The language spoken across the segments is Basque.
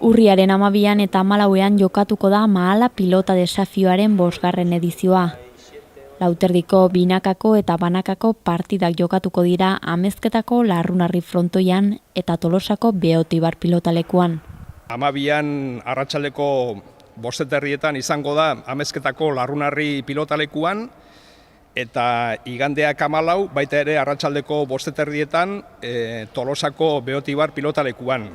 Urriaren 12 eta 14 jokatuko da Mahala pilota desafioaren 5. edizioa. Lauterdiko binakako eta banakako partidak jokatuko dira Amezketako Larrunarri frontoian eta Tolosako Beotibar pilotalekuan. 12an arratsaldeko 5:30 izango da Amezketako Larrunarri pilotalekuan, eta igandeak 14 baita ere arratsaldeko 5:30 Tolosako Beotibar pilotalekuan.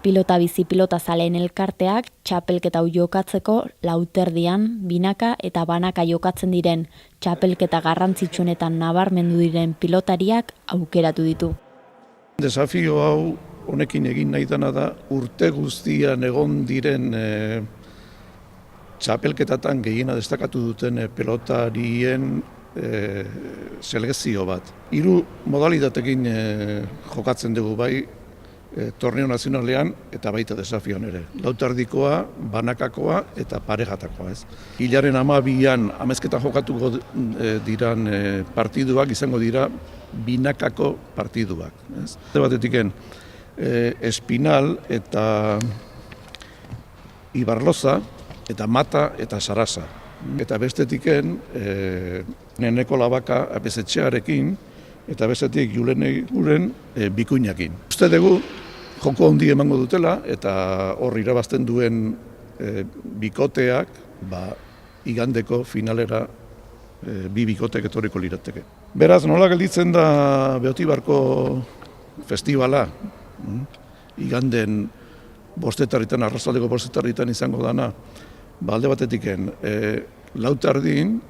Pilota bizi pilotazaleen elkarteak txapelketa hau jokatzeko lauterdian binaka eta banaka jokatzen diren txapelketa garrantzitsuenetan nabarmendu diren pilotariak aukeratu ditu. Desafio hau honekin egin nahi dena da urte guztian egon diren txapelketatan gehiena destakatu duten pilotarien selekzio bat. 3 modalitatekin jokatzen dugu bai, torneo nazionalean eta baita desafioan ere. Lauterdikoa, banakakoa eta parejatakoa, ez. Hilaren 12an Amezketan jokatuko diran partiduak izango dira binakako partiduak, ez. Batetiken Espinal eta Ibarloza eta Mata eta Sarasa. Eta bestetiken Neneko Labaka apesetxearekin eta bestetik Julen Bikuinakin. Uste dugu joko handi emango dutela eta hor irabazten duen bikoteak igandeko finalera 2 bikotek etorriko lirateke. Beraz, nola gelditzen da Beotibarko festivala? Iganden 5:00 arratsaldeko 5:00 izango dana, alde batetiken Lauterdin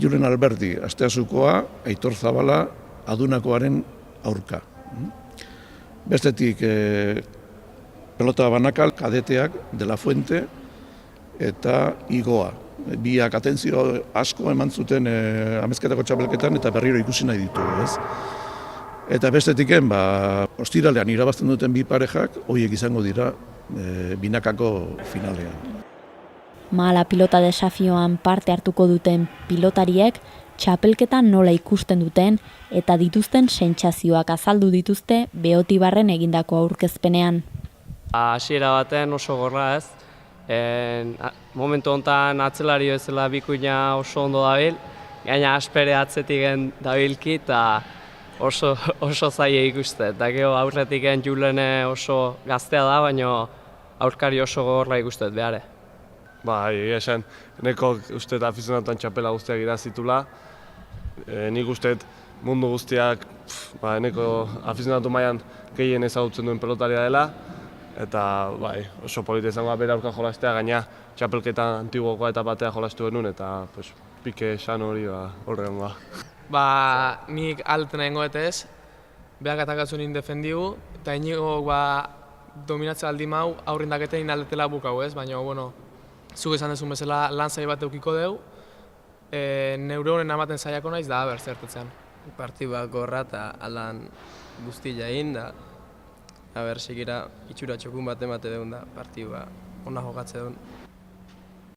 Julen Alberdi Asteasukoa, Aitor Zabala Adunakoaren aurka. Bestetik pelota banakal kadeteak De La Fuente eta Igoa. Biak atentzio asko eman zuten Amezketako txapelketan eta berriro ikusi nahi ditugu, ez? Eta bestetiken, ostiralean irabazten duten 2 parejak, horiek izango dira binakako finalean. Mahala pilota desafioan parte hartuko duten pilotariek txapelketan nola ikusten duten eta dituzten sentsazioak azaldu dituzte Beotibarren egindako aurkezpenean. Hasiera baten oso gorra, ez. Momentu honetan atzelari bezala Bikuina oso ondo dabil, gaina aspere atzetik dabilki eta oso zaila ikusten. Eta gero aurretik Julen oso gaztea da, baina aurkari oso gorra ikusten behare. Esan, neko uste afizionatuan txapela guztiak irazitula. Nik uste mundu guztiak neko afizionatu mailan gehien ezagutzen duen pelotaria dela. Eta oso polita izango bere aurka jolastea, gaina txapelketa antiguokoa eta batea jolastu genuen eta pike esan hori horrean Nik alten egingo ez, behak atakatzen indefendigu, eta inigo dominatzea aldi mau aurrindaketen inaldetela bukau, ez? Baina, zuk esan dezun bezala lan zai bat eukiko dugu, neuronen amaten zaiako naiz da zertetzean. Partidua gorra eta alan guztia egin da, sekira itxura txokun bat emate dugun da partidua ona jokatze duen.